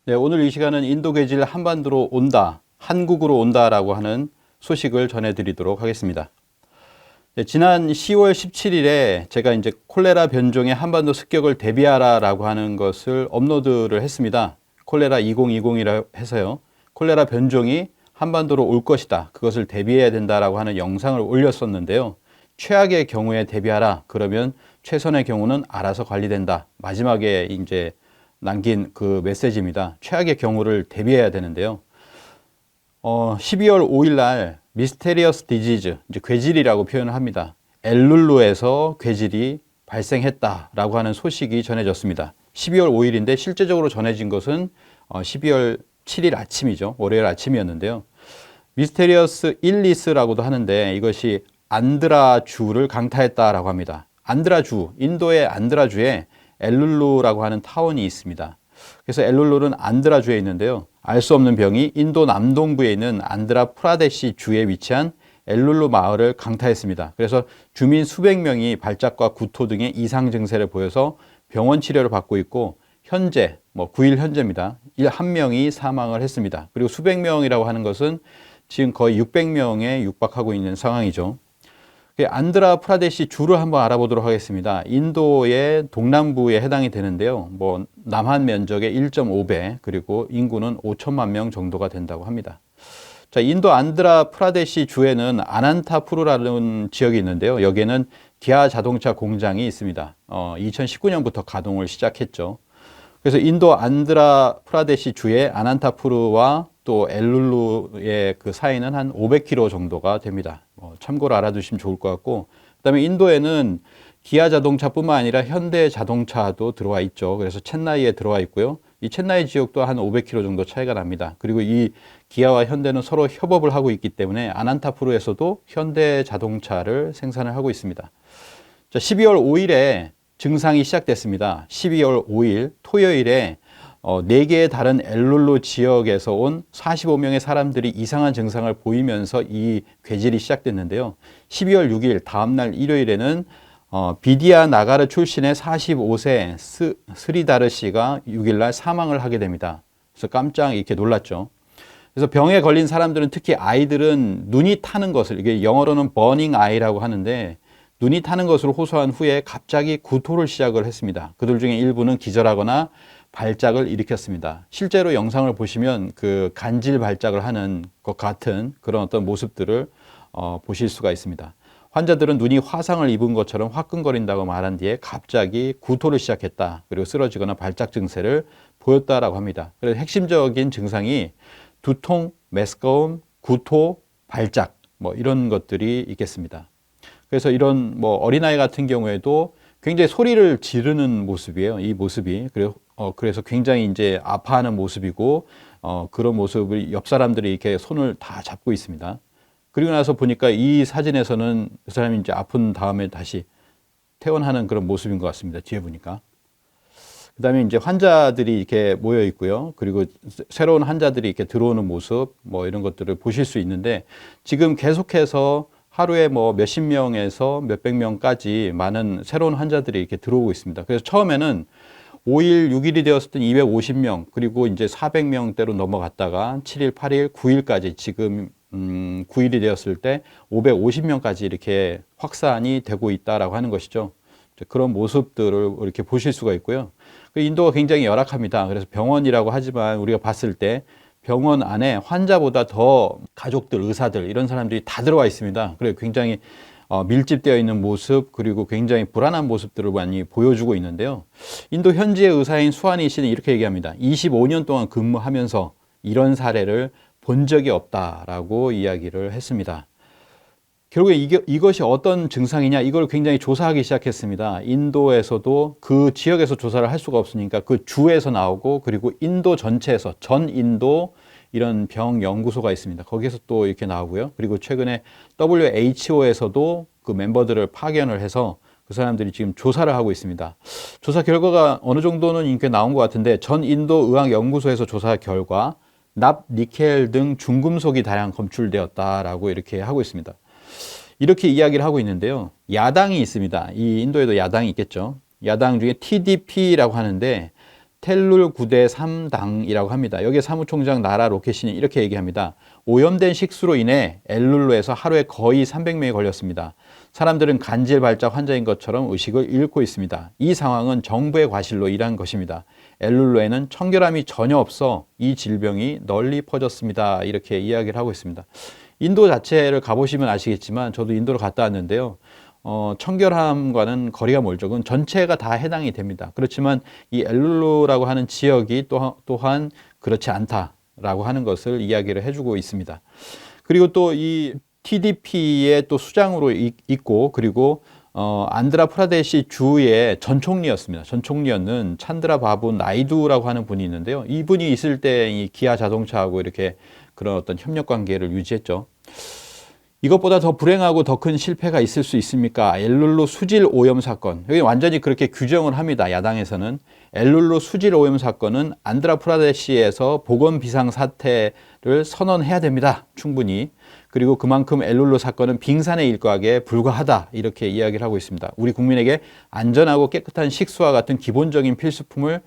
네, 오늘 이 시간은 인도 괴질 한반도로 온다, 한국으로 온다라고 하는 소식을 전해드리도록 하겠습니다. 네, 지난 10월 17일에 제가 이제 콜레라 변종의 한반도 습격을 대비하라라고 하는 것을 업로드를 했습니다. 콜레라 2020이라 해서요. 콜레라 변종이 한반도로 올 것이다. 그것을 대비해야 된다라고 하는 영상을 올렸었는데요. 최악의 경우에 대비하라. 그러면 최선의 경우는 알아서 관리된다. 마지막에 이제 남긴 그 메시지입니다. 최악의 경우를 대비해야 되는데요. 12월 5일 날 미스테리어스 디지즈, 이제 괴질이라고 표현을 합니다. 엘룰루에서 괴질이 발생했다라고 하는 소식이 전해졌습니다. 12월 5일인데 실제적으로 전해진 것은 12월 7일 아침이죠. 월요일 아침이었는데요. 미스테리어스 일리스라고도 하는데 이것이 안드라주를 강타했다라고 합니다. 안드라주, 인도의 안드라주에 엘룰루라고 하는 타운이 있습니다. 그래서 엘룰루는 안드라주에 있는데요. 알 수 없는 병이 인도 남동부에 있는 안드라 프라데시 주에 위치한 엘룰루 마을을 강타했습니다. 그래서 주민 수백 명이 발작과 구토 등의 이상 증세를 보여서 병원 치료를 받고 있고 현재 9일 현재입니다. 한 명이 사망을 했습니다. 그리고 수백 명이라고 하는 것은 지금 거의 600명에 육박하고 있는 상황이죠. 안드라 프라데시 주를 한번 알아보도록 하겠습니다. 인도의 동남부에 해당이 되는데요. 남한 면적의 1.5배, 그리고 인구는 5천만 명 정도가 된다고 합니다. 자, 인도 안드라 프라데시 주에는 아난타푸르라는 지역이 있는데요. 여기에는 기아 자동차 공장이 있습니다. 2019년부터 가동을 시작했죠. 그래서 인도 안드라 프라데시 주의 아난타푸르와 또 엘룰루의 그 사이는 한 500km 정도가 됩니다. 참고로 알아두시면 좋을 것 같고, 그다음에 인도에는 기아 자동차뿐만 아니라 현대 자동차도 들어와 있죠. 그래서 첸나이에 들어와 있고요. 이 첸나이 지역도 한 500km 정도 차이가 납니다. 그리고 이 기아와 현대는 서로 협업을 하고 있기 때문에 아난타푸르에서도 현대 자동차를 생산을 하고 있습니다. 자, 12월 5일에 증상이 시작됐습니다. 12월 5일 토요일에 4개의 다른 엘룰루 지역에서 온 45명의 사람들이 이상한 증상을 보이면서 이 괴질이 시작됐는데요. 12월 6일 다음날 일요일에는 비디아 나가르 출신의 45세 스리다르 씨가 6일날 사망을 하게 됩니다. 그래서 깜짝 이렇게 놀랐죠. 그래서 병에 걸린 사람들은 특히 아이들은 눈이 타는 것을, 이게 영어로는 버닝 아이라고 하는데 눈이 타는 것으로 호소한 후에 갑자기 구토를 시작을 했습니다. 그들 중에 일부는 기절하거나 발작을 일으켰습니다. 실제로 영상을 보시면 그 간질 발작을 하는 것 같은 그런 어떤 모습들을 보실 수가 있습니다. 환자들은 눈이 화상을 입은 것처럼 화끈거린다고 말한 뒤에 갑자기 구토를 시작했다. 그리고 쓰러지거나 발작 증세를 보였다라고 합니다. 그래서 핵심적인 증상이 두통, 메스꺼움, 구토, 발작 이런 것들이 있겠습니다. 그래서 이런 어린아이 같은 경우에도 굉장히 소리를 지르는 모습이에요. 이 모습이. 그래서 굉장히 이제 아파하는 모습이고, 그런 모습을 옆 사람들이 이렇게 손을 다 잡고 있습니다. 그리고 나서 보니까 이 사진에서는 그 사람이 이제 아픈 다음에 다시 퇴원하는 그런 모습인 것 같습니다. 뒤에 보니까. 그 다음에 이제 환자들이 이렇게 모여 있고요. 그리고 새로운 환자들이 이렇게 들어오는 모습, 이런 것들을 보실 수 있는데, 지금 계속해서 하루에 몇십 명에서 몇백 명까지 많은 새로운 환자들이 이렇게 들어오고 있습니다. 그래서 처음에는 5일, 6일이 되었을 땐 250명, 그리고 이제 400명대로 넘어갔다가 7일, 8일, 9일까지 지금 9일이 되었을 때 550명까지 이렇게 확산이 되고 있다라고 하는 것이죠. 그런 모습들을 이렇게 보실 수가 있고요. 인도가 굉장히 열악합니다. 그래서 병원이라고 하지만 우리가 봤을 때 병원 안에 환자보다 더 가족들, 의사들 이런 사람들이 다 들어와 있습니다. 그래서 굉장히 밀집되어 있는 모습, 그리고 굉장히 불안한 모습들을 많이 보여주고 있는데요. 인도 현지의 의사인 수하니 씨는 이렇게 얘기합니다. 25년 동안 근무하면서 이런 사례를 본 적이 없다라고 이야기를 했습니다. 결국에 이것이 어떤 증상이냐, 이걸 굉장히 조사하기 시작했습니다. 인도에서도 그 지역에서 조사를 할 수가 없으니까 그 주에서 나오고, 그리고 인도 전체에서 전 인도 이런 병 연구소가 있습니다. 거기에서 또 이렇게 나오고요. 그리고 최근에 WHO에서도 그 멤버들을 파견을 해서 그 사람들이 지금 조사를 하고 있습니다. 조사 결과가 어느 정도는 이렇게 나온 것 같은데, 전 인도 의학 연구소에서 조사 결과 납, 니켈 등 중금속이 다량 검출되었다라고 이렇게 하고 있습니다. 이렇게 이야기를 하고 있는데요. 야당이 있습니다. 이 인도에도 야당이 있겠죠. 야당 중에 TDP라고 하는데 텔룰 9대 3당이라고 합니다. 여기에 사무총장 나라 로케신이 이렇게 얘기합니다. 오염된 식수로 인해 엘룰루에서 하루에 거의 300명이 걸렸습니다. 사람들은 간질 발작 환자인 것처럼 의식을 잃고 있습니다. 이 상황은 정부의 과실로 일한 것입니다. 엘룰루에는 청결함이 전혀 없어 이 질병이 널리 퍼졌습니다. 이렇게 이야기를 하고 있습니다. 인도 자체를 가보시면 아시겠지만 저도 인도를 갔다 왔는데요. 청결함과는 거리가 멀죠. 그건 전체가 다 해당이 됩니다. 그렇지만 이 엘룰루라고 하는 지역이 또한 그렇지 않다라고 하는 것을 이야기를 해주고 있습니다. 그리고 또 이 TDP의 또 수장으로 있고 그리고 안드라프라데시 주의 전 총리였습니다. 전 총리였는 찬드라 바부 나이두라고 하는 분이 있는데요. 이분이 있을 때 이 기아 자동차하고 이렇게 그런 어떤 협력 관계를 유지했죠. 이것보다 더 불행하고 더 큰 실패가 있을 수 있습니까? 엘룰루 수질 오염 사건. 여기 완전히 그렇게 규정을 합니다. 야당에서는. 엘룰루 수질 오염 사건은 안드라프라데시에서 보건 비상 사태를 선언해야 됩니다. 충분히. 그리고 그만큼 엘룰루 사건은 빙산에 일과하게 불과하다. 이렇게 이야기를 하고 있습니다. 우리 국민에게 안전하고 깨끗한 식수와 같은 기본적인 필수품을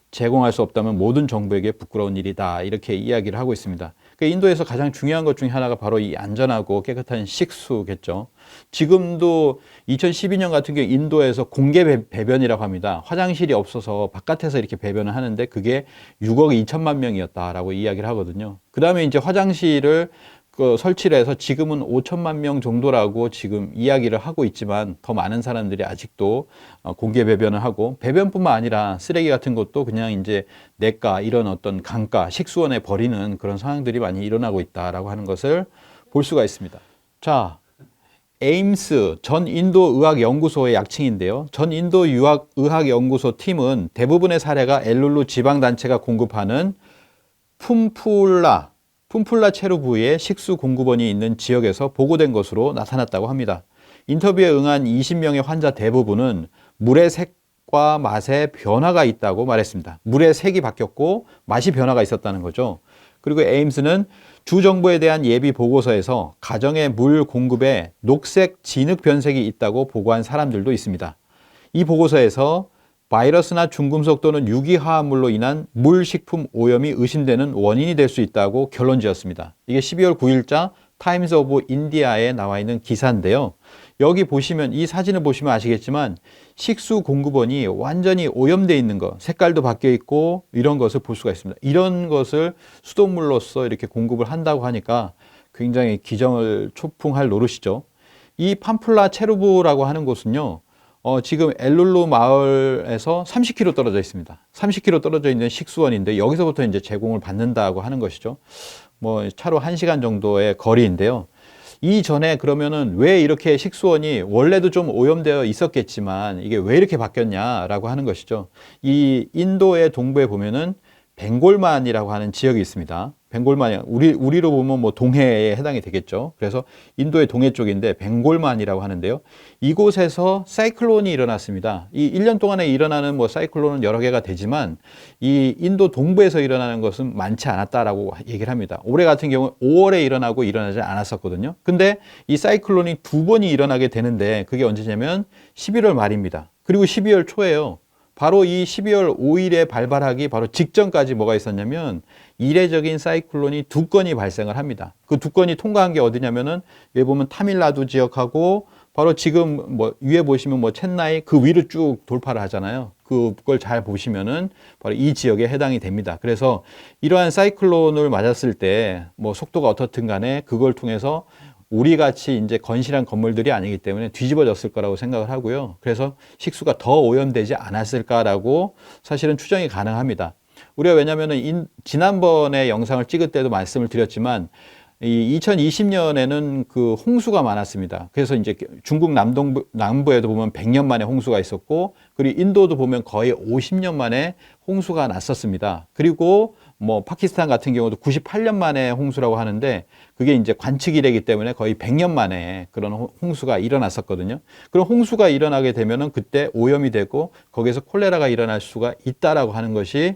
제공할 수 없다면 모든 정부에게 부끄러운 일이다. 이렇게 이야기를 하고 있습니다. 인도에서 가장 중요한 것 중에 하나가 바로 이 안전하고 깨끗한 식수겠죠. 지금도 2012년 같은 경우 인도에서 공개 배변이라고 합니다. 화장실이 없어서 바깥에서 이렇게 배변을 하는데 그게 6억 2천만 명이었다라고 이야기를 하거든요. 그 다음에 이제 화장실을 설치를 해서 지금은 5천만 명 정도라고 지금 이야기를 하고 있지만 더 많은 사람들이 아직도 공개 배변을 하고 배변뿐만 아니라 쓰레기 같은 것도 그냥 이제 냇가 이런 어떤 강가 식수원에 버리는 그런 상황들이 많이 일어나고 있다라고 하는 것을 볼 수가 있습니다. 자, 에임스 전 인도 의학 연구소의 약칭인데요. 전 인도 의학 연구소 팀은 대부분의 사례가 엘룰루 지방 단체가 공급하는 쿰풀라 체루 부위의 식수 공급원이 있는 지역에서 보고된 것으로 나타났다고 합니다. 인터뷰에 응한 20명의 환자 대부분은 물의 색과 맛에 변화가 있다고 말했습니다. 물의 색이 바뀌었고 맛이 변화가 있었다는 거죠. 그리고 에임스는 주 정부에 대한 예비 보고서에서 가정의 물 공급에 녹색 진흙 변색이 있다고 보고한 사람들도 있습니다. 이 보고서에서 바이러스나 중금속 또는 유기화합물로 인한 물식품 오염이 의심되는 원인이 될 수 있다고 결론 지었습니다. 이게 12월 9일자 타임스 오브 인디아에 나와 있는 기사인데요. 여기 보시면 이 사진을 보시면 아시겠지만 식수 공급원이 완전히 오염되어 있는 것, 색깔도 바뀌어 있고 이런 것을 볼 수가 있습니다. 이런 것을 수돗물로서 이렇게 공급을 한다고 하니까 굉장히 기정을 초풍할 노릇이죠. 이 팜플라 체루부라고 하는 곳은요. 지금 엘룰루 마을에서 30km 떨어져 있습니다. 30km 떨어져 있는 식수원인데 여기서부터 이제 제공을 받는다고 하는 것이죠. 뭐 차로 1시간 정도의 거리인데요. 이전에 그러면은 왜 이렇게 식수원이 원래도 좀 오염되어 있었겠지만 이게 왜 이렇게 바뀌었냐라고 하는 것이죠. 이 인도의 동부에 보면은 벵골만이라고 하는 지역이 있습니다. 벵골만, 우리로 보면 뭐 동해에 해당이 되겠죠. 그래서 인도의 동해 쪽인데 벵골만이라고 하는데요. 이곳에서 사이클론이 일어났습니다. 이 1년 동안에 일어나는 뭐 사이클론은 여러 개가 되지만 이 인도 동부에서 일어나는 것은 많지 않았다라고 얘기를 합니다. 올해 같은 경우 5월에 일어나고 일어나지 않았었거든요. 근데 이 사이클론이 2번이 일어나게 되는데 그게 언제냐면 11월 말입니다. 그리고 12월 초에요. 바로 이 12월 5일에 발발하기 바로 직전까지 뭐가 있었냐면 이례적인 사이클론이 2건이 발생을 합니다. 그 2건이 통과한 게 어디냐면은 여기 보면 타밀나두 지역하고 바로 지금 뭐 위에 보시면 뭐 첸나이 그 위를 쭉 돌파를 하잖아요. 그걸 잘 보시면은 바로 이 지역에 해당이 됩니다. 그래서 이러한 사이클론을 맞았을 때 뭐 속도가 어떻든 간에 그걸 통해서 우리 같이 이제 건실한 건물들이 아니기 때문에 뒤집어졌을 거라고 생각을 하고요. 그래서 식수가 더 오염되지 않았을까라고 사실은 추정이 가능합니다. 우리가 왜냐면은 지난번에 영상을 찍을 때도 말씀을 드렸지만 이 2020년에는 그 홍수가 많았습니다. 그래서 이제 중국 남부에도 보면 100년 만에 홍수가 있었고, 그리고 인도도 보면 거의 50년 만에 홍수가 났었습니다. 그리고 뭐 파키스탄 같은 경우도 98년 만에 홍수라고 하는데 그게 이제 관측 이래기 때문에 거의 100년 만에 그런 홍수가 일어났었거든요. 그런 홍수가 일어나게 되면은 그때 오염이 되고 거기에서 콜레라가 일어날 수가 있다라고 하는 것이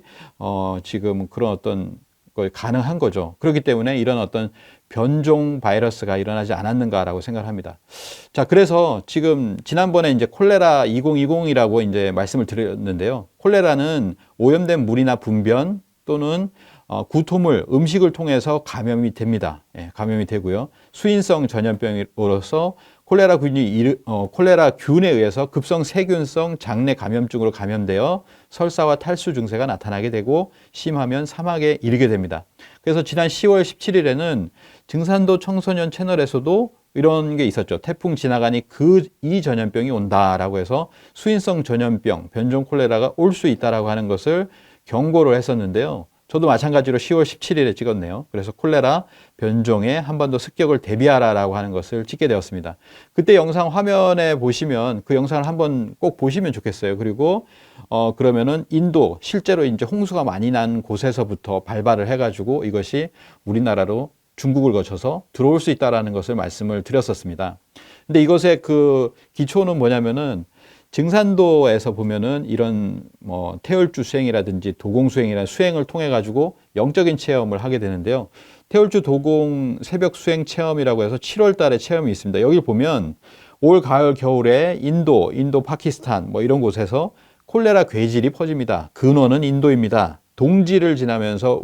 지금 그런 어떤 걸 가능한 거죠. 그렇기 때문에 이런 어떤 변종 바이러스가 일어나지 않았는가라고 생각합니다. 자, 그래서 지금 지난번에 이제 콜레라 2020이라고 이제 말씀을 드렸는데요. 콜레라는 오염된 물이나 분변 또는 구토물, 음식을 통해서 감염이 됩니다. 예, 감염이 되고요. 수인성 전염병으로서 콜레라 균에 의해서 급성 세균성 장내 감염증으로 감염되어 설사와 탈수 증세가 나타나게 되고 심하면 사망에 이르게 됩니다. 그래서 지난 10월 17일에는 증산도 청소년 채널에서도 이런 게 있었죠. 태풍 지나가니 이 전염병이 온다라고 해서 수인성 전염병, 변종 콜레라가 올 수 있다라고 하는 것을 경고를 했었는데요. 저도 마찬가지로 10월 17일에 찍었네요. 그래서 콜레라 변종에 한반도 습격을 대비하라라고 하는 것을 찍게 되었습니다. 그때 영상 화면에 보시면 그 영상을 한번 꼭 보시면 좋겠어요. 그리고 그러면은 인도 실제로 이제 홍수가 많이 난 곳에서부터 발발을 해가지고 이것이 우리나라로 중국을 거쳐서 들어올 수 있다라는 것을 말씀을 드렸었습니다. 근데 이것의 그 기초는 뭐냐면은 증산도에서 보면은 이런 뭐 태열주 수행이라든지 도공 수행이라는 수행을 통해 가지고 영적인 체험을 하게 되는데요. 태열주 도공 새벽 수행 체험이라고 해서 7월 달에 체험이 있습니다. 여기 보면 올 가을 겨울에 인도 파키스탄 뭐 이런 곳에서 콜레라 괴질이 퍼집니다. 근원은 인도입니다. 동지를 지나면서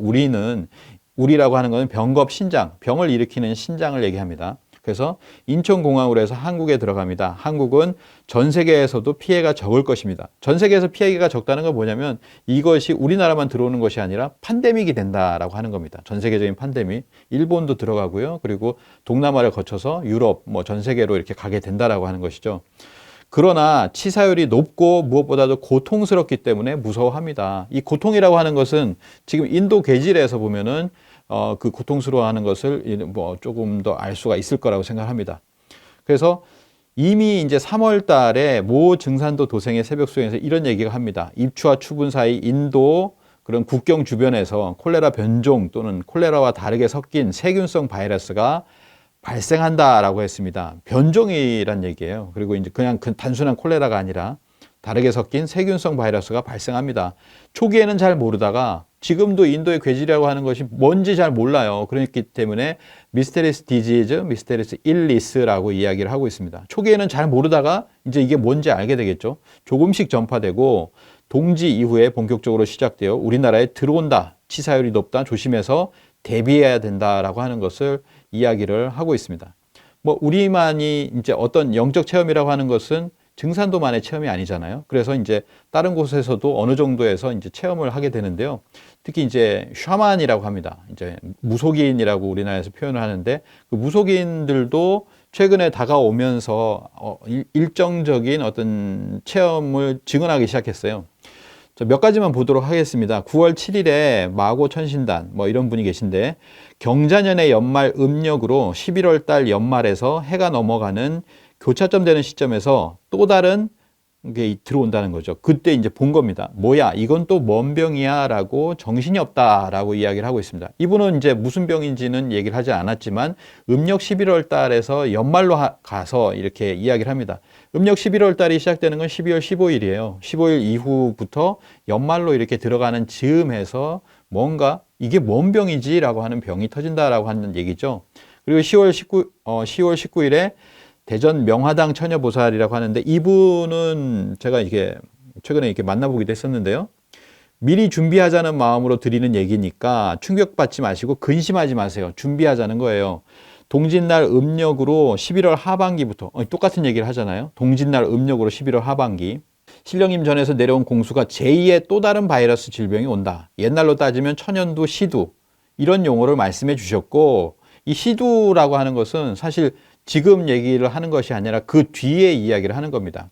우리라고 하는 것은 병겁 신장, 병을 일으키는 신장을 얘기합니다. 그래서 인천공항으로 해서 한국에 들어갑니다. 한국은 전 세계에서도 피해가 적을 것입니다. 전 세계에서 피해가 적다는 건 뭐냐면 이것이 우리나라만 들어오는 것이 아니라 팬데믹이 된다라고 하는 겁니다. 전 세계적인 팬데믹. 일본도 들어가고요. 그리고 동남아를 거쳐서 유럽, 뭐 전 세계로 이렇게 가게 된다라고 하는 것이죠. 그러나 치사율이 높고 무엇보다도 고통스럽기 때문에 무서워합니다. 이 고통이라고 하는 것은 지금 인도 괴질에서 보면은 그 고통스러워하는 것을 뭐 조금 더 알 수가 있을 거라고 생각합니다. 그래서 이미 이제 3월 달에 모 증산도 도생의 새벽 수행에서 이런 얘기가 합니다. 입추와 추분 사이 인도 그런 국경 주변에서 콜레라 변종 또는 콜레라와 다르게 섞인 세균성 바이러스가 발생한다라고 했습니다. 변종이란 얘기예요. 그리고 이제 그냥 단순한 콜레라가 아니라 다르게 섞인 세균성 바이러스가 발생합니다. 초기에는 잘 모르다가 지금도 인도의 괴질이라고 하는 것이 뭔지 잘 몰라요. 그렇기 때문에 미스테리스 디지즈, 미스테리스 일리스라고 이야기를 하고 있습니다. 초기에는 잘 모르다가 이제 이게 뭔지 알게 되겠죠. 조금씩 전파되고 동지 이후에 본격적으로 시작되어 우리나라에 들어온다. 치사율이 높다. 조심해서 대비해야 된다라고 하는 것을 이야기를 하고 있습니다. 뭐 우리만이 이제 어떤 영적 체험이라고 하는 것은 증산도만의 체험이 아니잖아요. 그래서 이제 다른 곳에서도 어느 정도에서 이제 체험을 하게 되는데요. 특히 이제 샤만이라고 합니다. 이제 무속인이라고 우리나라에서 표현을 하는데 그 무속인들도 최근에 다가오면서 일정적인 어떤 체험을 증언하기 시작했어요. 몇 가지만 보도록 하겠습니다. 9월 7일에 마고 천신단 뭐 이런 분이 계신데 경자년의 연말 음력으로 11월 달 연말에서 해가 넘어가는 교차점 되는 시점에서 또 다른 게 들어온다는 거죠. 그때 이제 본 겁니다. 뭐야, 이건 또 뭔 병이야? 라고 정신이 없다 라고 이야기를 하고 있습니다. 이분은 이제 무슨 병인지는 얘기를 하지 않았지만 음력 11월 달에서 연말로 가서 이렇게 이야기를 합니다. 음력 11월 달이 시작되는 건 12월 15일이에요. 15일 이후부터 연말로 이렇게 들어가는 즈음에서 뭔가 이게 뭔 병이지? 라고 하는 병이 터진다라고 하는 얘기죠. 그리고 10월 19일에 대전 명화당 처녀보살이라고 하는데 이분은 제가 이게 최근에 이렇게 만나보기도 했었는데요. 미리 준비하자는 마음으로 드리는 얘기니까 충격받지 마시고 근심하지 마세요. 준비하자는 거예요. 동짓날 음력으로 11월 하반기부터 똑같은 얘기를 하잖아요. 동짓날 음력으로 11월 하반기 신령님 전에서 내려온 공수가 제2의 또 다른 바이러스 질병이 온다. 옛날로 따지면 천연두, 시두 이런 용어를 말씀해 주셨고 이 시두라고 하는 것은 사실 지금 얘기를 하는 것이 아니라 그 뒤에 이야기를 하는 겁니다.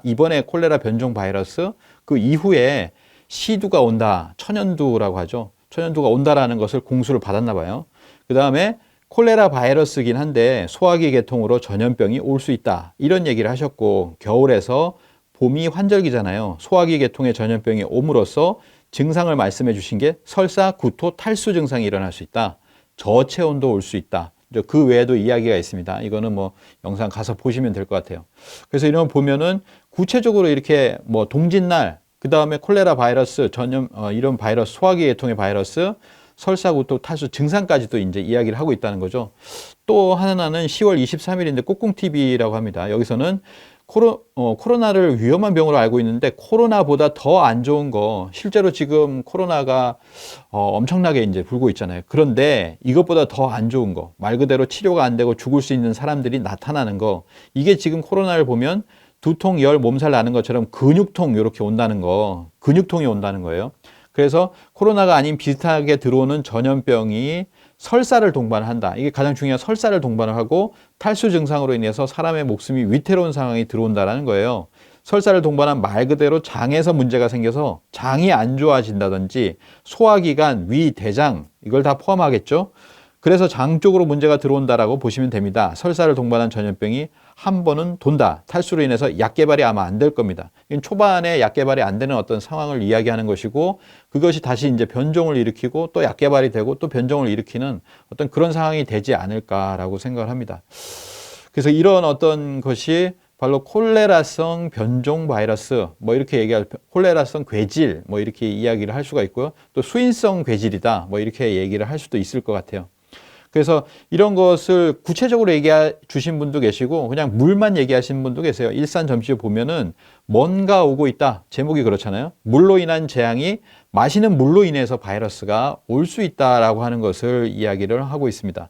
이번에 콜레라 변종 바이러스 그 이후에 시두가 온다. 천연두라고 하죠. 천연두가 온다라는 것을 공수를 받았나 봐요. 그 다음에 콜레라 바이러스긴 한데 소화기 계통으로 전염병이 올 수 있다. 이런 얘기를 하셨고 겨울에서 봄이 환절기잖아요. 소화기 계통의 전염병이 옴으로써 증상을 말씀해 주신 게 설사, 구토, 탈수 증상이 일어날 수 있다. 저체온도 올 수 있다. 그 외에도 이야기가 있습니다. 이거는 뭐 영상 가서 보시면 될 것 같아요. 그래서 이런 거 보면은 구체적으로 이렇게 뭐 동짓날, 그 다음에 콜레라 바이러스, 이런 바이러스, 소화기 계통의 바이러스, 설사, 구토, 탈수 증상까지도 이제 이야기를 하고 있다는 거죠. 또 하나는 10월 23일인데 꾹꾹TV라고 합니다. 여기서는 코로나를 위험한 병으로 알고 있는데 코로나보다 더 안 좋은 거, 실제로 지금 코로나가 엄청나게 이제 불고 있잖아요. 그런데 이것보다 더 안 좋은 거, 말 그대로 치료가 안 되고 죽을 수 있는 사람들이 나타나는 거, 이게 지금 코로나를 보면 두통, 열, 몸살 나는 것처럼 근육통 이렇게 온다는 거, 근육통이 온다는 거예요. 그래서 코로나가 아닌 비슷하게 들어오는 전염병이 설사를 동반을 한다. 이게 가장 중요한, 설사를 동반을 하고 탈수 증상으로 인해서 사람의 목숨이 위태로운 상황이 들어온다는 거예요. 설사를 동반한 말 그대로 장에서 문제가 생겨서 장이 안 좋아진다든지 소화기관, 위, 대장 이걸 다 포함하겠죠. 그래서 장 쪽으로 문제가 들어온다라고 보시면 됩니다. 설사를 동반한 전염병이 한 번은 돈다. 탈수로 인해서 약 개발이 아마 안 될 겁니다. 초반에 약 개발이 안 되는 어떤 상황을 이야기하는 것이고, 그것이 다시 이제 변종을 일으키고 또 약 개발이 되고 또 변종을 일으키는 어떤 그런 상황이 되지 않을까라고 생각을 합니다. 그래서 이런 어떤 것이 바로 콜레라성 변종 바이러스, 뭐 이렇게 얘기할, 콜레라성 괴질, 뭐 이렇게 이야기를 할 수가 있고요. 또 수인성 괴질이다, 뭐 이렇게 얘기를 할 수도 있을 것 같아요. 그래서 이런 것을 구체적으로 얘기해 주신 분도 계시고 그냥 물만 얘기하신 분도 계세요. 일산 점집에 보면은 뭔가 오고 있다. 제목이 그렇잖아요. 물로 인한 재앙이 마시는 물로 인해서 바이러스가 올 수 있다라고 하는 것을 이야기를 하고 있습니다.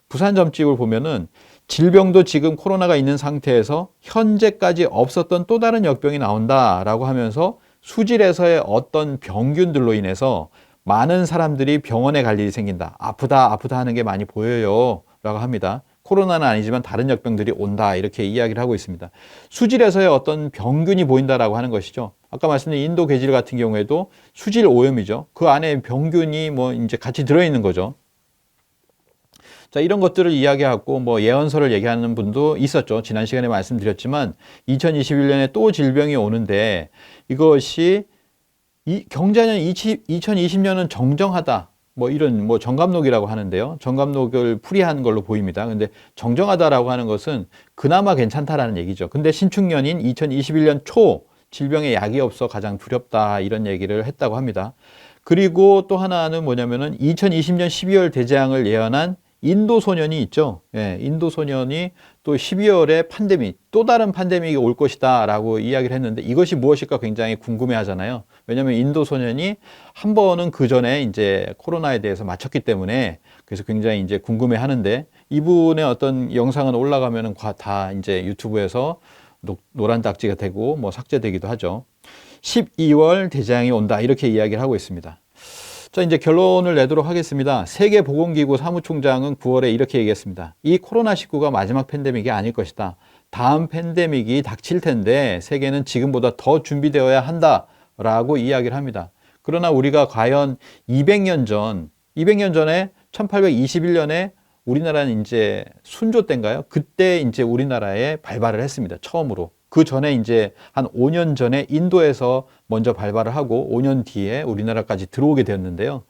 부산 점집을 보면은 질병도 지금 코로나가 있는 상태에서 현재까지 없었던 또 다른 역병이 나온다라고 하면서 수질에서의 어떤 병균들로 인해서 많은 사람들이 병원에 갈 일이 생긴다. 아프다 하는 게 많이 보여요 라고 합니다. 코로나는 아니지만 다른 역병들이 온다, 이렇게 이야기를 하고 있습니다. 수질에서의 어떤 병균이 보인다라고 하는 것이죠. 아까 말씀드린 인도 괴질 같은 경우에도 수질 오염이죠. 그 안에 병균이 뭐 이제 같이 들어있는 거죠. 자, 이런 것들을 이야기하고 뭐 예언서를 얘기하는 분도 있었죠. 지난 시간에 말씀드렸지만 2021년에 또 질병이 오는데 이것이 경자년 2020년은 정정하다. 뭐 이런 뭐 정감록이라고 하는데요. 정감록을 풀이한 걸로 보입니다. 근데 정정하다라고 하는 것은 그나마 괜찮다라는 얘기죠. 근데 신축년인 2021년 초 질병에 약이 없어 가장 두렵다, 이런 얘기를 했다고 합니다. 그리고 또 하나는 뭐냐면은 2020년 12월 대재앙을 예언한 인도 소년이 있죠. 예, 인도 소년이 또 12월에 팬데믹, 또 다른 팬데믹이 올 것이다 라고 이야기를 했는데 이것이 무엇일까 굉장히 궁금해 하잖아요. 왜냐하면 인도 소년이 한 번은 그 전에 이제 코로나에 대해서 맞췄기 때문에 그래서 굉장히 이제 궁금해 하는데, 이분의 어떤 영상은 올라가면은 다 이제 유튜브에서 노란 딱지가 되고 뭐 삭제되기도 하죠. 12월 대재앙이 온다, 이렇게 이야기를 하고 있습니다. 자, 이제 결론을 내도록 하겠습니다. 세계보건기구 사무총장은 9월에 이렇게 얘기했습니다. 이 코로나19가 마지막 팬데믹이 아닐 것이다. 다음 팬데믹이 닥칠 텐데 세계는 지금보다 더 준비되어야 한다라고 이야기를 합니다. 그러나 우리가 과연 200년 전에 1821년에 우리나라는 이제 순조 때인가요? 그때 이제 우리나라에 발발을 했습니다. 처음으로. 그 전에 이제 한 5년 전에 인도에서 먼저 발발을 하고 5년 뒤에 우리나라까지 들어오게 되었는데요.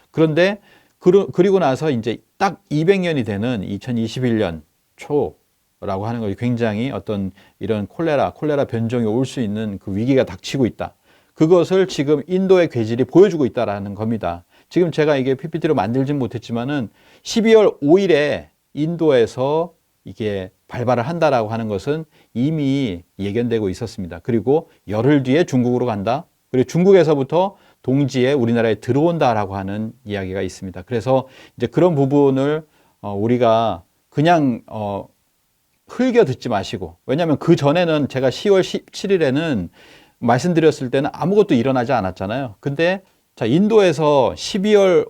그런데 그리고 나서 이제 딱 200년이 되는 2021년 초라고 하는 것이 굉장히 어떤 이런 콜레라 변종이 올 수 있는 그 위기가 닥치고 있다. 그것을 지금 인도의 괴질이 보여주고 있다라는 겁니다. 지금 제가 이게 PPT로 만들진 못했지만은 12월 5일에 인도에서 이게 발발을 한다라고 하는 것은 이미 예견되고 있었습니다. 그리고 열흘 뒤에 중국으로 간다. 그리고 중국에서부터 동지에 우리나라에 들어온다라고 하는 이야기가 있습니다. 그래서 이제 그런 부분을 우리가 그냥 흘겨 듣지 마시고, 왜냐하면 그 전에는 제가 10월 17일에는 말씀드렸을 때는 아무것도 일어나지 않았잖아요. 근데 자, 인도에서 12월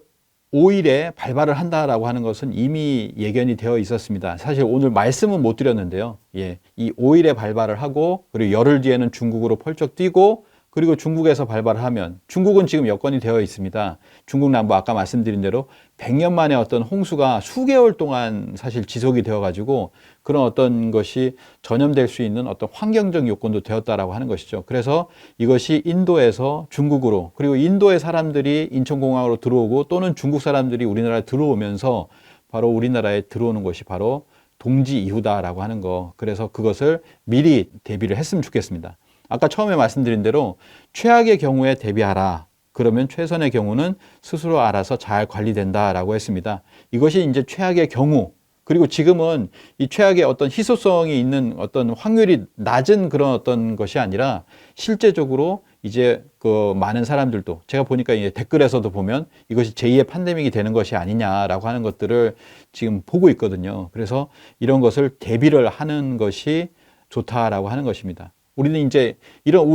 5일에 발발을 한다라고 하는 것은 이미 예견이 되어 있었습니다. 사실 오늘 말씀은 못 드렸는데요. 예, 이 5일에 발발을 하고 그리고 열흘 뒤에는 중국으로 펄쩍 뛰고 그리고 중국에서 발발을 하면, 중국은 지금 여건이 되어 있습니다. 중국 남부 아까 말씀드린 대로 100년 만에 어떤 홍수가 수개월 동안 사실 지속이 되어가지고 그런 어떤 것이 전염될 수 있는 어떤 환경적 요건도 되었다라고 하는 것이죠. 그래서 이것이 인도에서 중국으로, 그리고 인도의 사람들이 인천공항으로 들어오고 또는 중국 사람들이 우리나라에 들어오면서 바로 우리나라에 들어오는 것이 바로 동지 이후다라고 하는 거. 그래서 그것을 미리 대비를 했으면 좋겠습니다. 아까 처음에 말씀드린 대로 최악의 경우에 대비하라. 그러면 최선의 경우는 스스로 알아서 잘 관리된다라고 했습니다. 이것이 이제 최악의 경우, 그리고 지금은 이 최악의 어떤 희소성이 있는 어떤 확률이 낮은 그런 어떤 것이 아니라 실제적으로 이제 그 많은 사람들도 제가 보니까 이제 댓글에서도 보면 이것이 제2의 팬데믹이 되는 것이 아니냐라고 하는 것들을 지금 보고 있거든요. 그래서 이런 것을 대비를 하는 것이 좋다라고 하는 것입니다. 우리는 이제 이런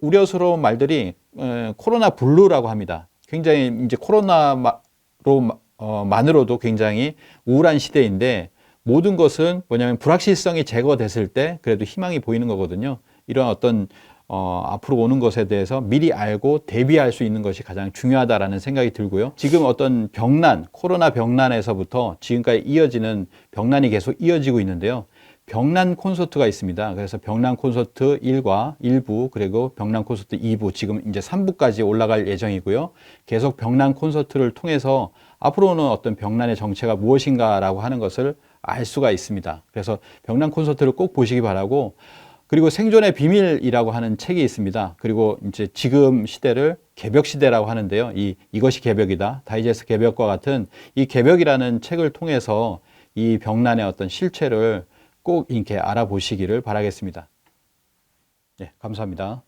우려스러운 말들이 코로나 블루라고 합니다. 굉장히 이제 만으로도 굉장히 우울한 시대인데 모든 것은 뭐냐면 불확실성이 제거됐을 때 그래도 희망이 보이는 거거든요. 이런 어떤 앞으로 오는 것에 대해서 미리 알고 대비할 수 있는 것이 가장 중요하다라는 생각이 들고요. 지금 어떤 병난, 코로나 병난에서부터 지금까지 이어지는 병난이 계속 이어지고 있는데요. 병난 콘서트가 있습니다. 그래서 병난 콘서트 1과 1부 그리고 병난 콘서트 2부 지금 이제 3부까지 올라갈 예정이고요. 계속 병난 콘서트를 통해서 앞으로는 어떤 병난의 정체가 무엇인가라고 하는 것을 알 수가 있습니다. 그래서 병난 콘서트를 꼭 보시기 바라고, 그리고 생존의 비밀이라고 하는 책이 있습니다. 그리고 이제 지금 시대를 개벽 시대라고 하는데요. 이것이 개벽이다. 다이제스트 개벽과 같은 이 개벽이라는 책을 통해서 이 병난의 어떤 실체를 꼭 이렇게 알아보시기를 바라겠습니다. 네, 감사합니다.